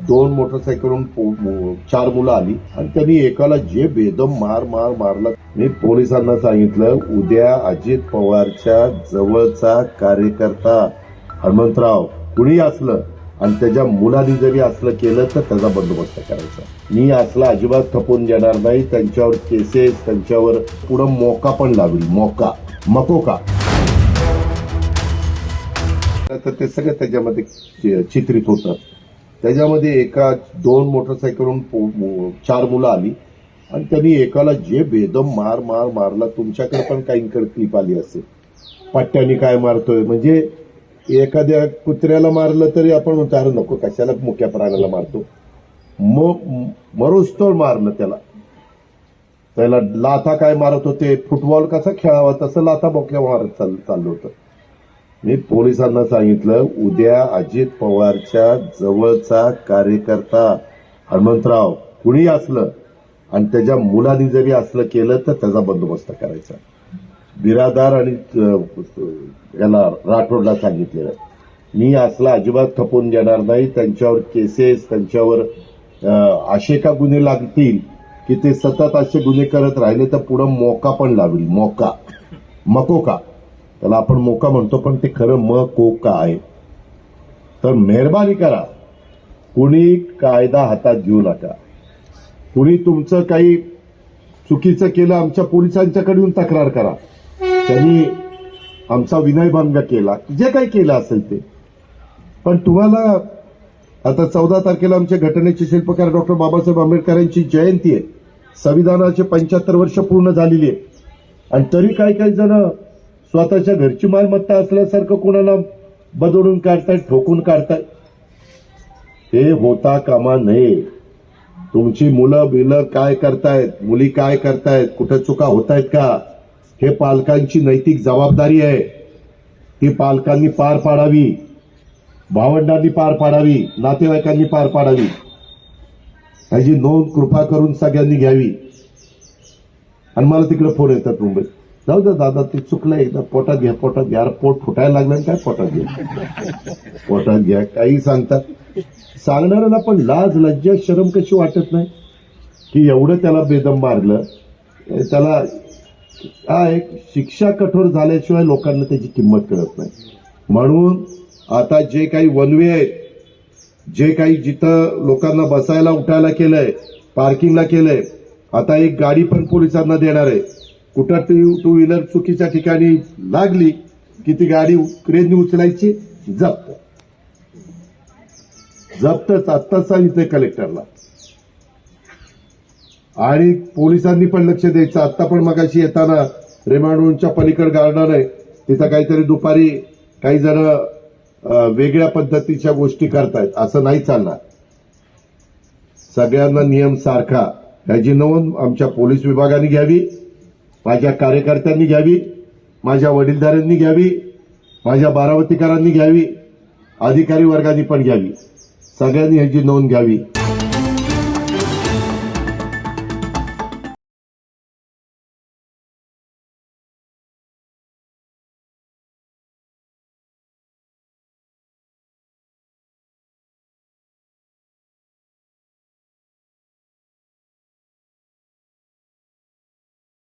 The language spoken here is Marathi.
2 मोटरसायकलवरून 4 मुलं आली आणि त्यांनी एकाला जे बेदम मारला. मी पोलिसांना सांगितलं, उद्या अजित पवारच्या जवळचा कार्यकर्ता हनुमंतराव कुणी असलं आणि त्याच्या मुलांनी जरी असलं केलं तर त्याचा बंदोबस्त करायचा. मी असला अजिबात खपून देणार नाही. त्यांच्यावर केसेस, त्यांच्यावर पुढं मोका पण लागली, मकोका तर ते सगळं त्याच्यामध्ये चित्रित होतं. त्याच्यामध्ये 2 मोटरसायकलवरून 4 मुलं आली आणि त्यांनी एकाला जे बेदम मारला. तुमच्याकडे पण काही क्लिप आली असेल, पट्ट्याने काय मारतोय. म्हणजे एखाद्या कुत्र्याला मारलं तरी आपण म्हणतो अरे नको, कशाला मुक्या प्राण्याला मारतो. मरोस्तोर मारलं त्याला लाथा काय मारत होते, फुटबॉल कसा खेळावा तसं लाथा बोक्या मारत चाललं होतं. मी पोलिसांना सांगितलं, उद्या अजित पवारच्या जवळचा कार्यकर्ता हनुमंतराव कुणी असलं आणि त्याच्या मुलांनी जरी असलं केलं तर त्याचा बंदोबस्त करायचा. बिरादार आणि याला राठोडला सांगितलेलं. मी असला अजिबात खपून देणार नाही. त्यांच्यावर केसेस, त्यांच्यावर असे का गुन्हे लागतील की ते सतत असे गुन्हे करत राहिले तर पुढं मोका पण लागली, मकोका. त्याला आपण मोका म्हणतो पण ते खरं मकोका आहे. तर मेहरबानी करा, कुणी कायदा हातात घेऊ नका. कुणी तुमचं काही चुकीचं केलं आमच्या पोलिसांच्याकडे येऊन तक्रार करा. त्यांनी आमचा विनयभंग केला, जे काही केलं असेल ते. पण तुम्हाला आता 14 तारखेला आमच्या घटनेचे शिल्पकार डॉक्टर बाबासाहेब आंबेडकरांची जयंती आहे. संविधानाचे 75 वर्ष पूर्ण झालेली आहे आणि तरी काही जण स्वतःच्या घरची मालमत्ता असल्यासारखं कोणाला बदलून काढतायत, ठोकून काढतायत. हे होता कामा नये. तुमची मुलं काय करतायत, मुली काय करतायत, कुठं चुका होतायत का, हे पालकांची नैतिक जबाबदारी आहे. ती पालकांनी पार पाडावी, भावंडांनी पार पाडावी, नातेवाईकांनी पार पाडावी. ह्याची नोंद कृपा करून सगळ्यांनी घ्यावी. आणि मला तिकडे फोन येतात मुंबईत, जाऊ द्या दादा ते चुकलं, एकदा पोटात घ्या. अरे पोट फुटायला लागलं काय, पोटात घ्या काही सांगतात. सांगणाऱ्याला पण लाज लज्जा शरम कशी वाटत नाही की एवढं त्याला बेदम मारलं. त्याला काय शिक्षा कठोर झाल्याशिवाय लोकांना त्याची किंमत कळत नाही. म्हणून आता जे काही वनवे आहेत, जे काही जिथं लोकांना बसायला उठायला केलंय, पार्किंगला केलंय, आता एक गाडी पण पोलिसांना देणार आहे. कुठं टू व्हीलर चुकीच्या ठिकाणी लागली की ती गाडी क्रेनने उचलायची, जप्तच आत्ताच सांगितलंय कलेक्टरला. आणि पोलिसांनी पण लक्ष द्यायचं. आता पण मगाशी येताना रेमांडच्या पलीकडे गार्डन आहे, तिथं काहीतरी दुपारी काही जण वेगळ्या पद्धतीच्या गोष्टी करतायत. असं नाही चालणार. सगळ्यांना नियम सारखा. ह्याची नोंद आमच्या पोलीस विभागाने घ्यावी, माझ्या कार्यकर्त्यांनी घ्यावी, माझ्या वडीलधाऱ्यांनी घ्यावी, माझ्या बारामतीकरांनी घ्यावी, अधिकारी वर्गाने पण घ्यावी. सगळ्यांनी ह्याची नोंद घ्यावी.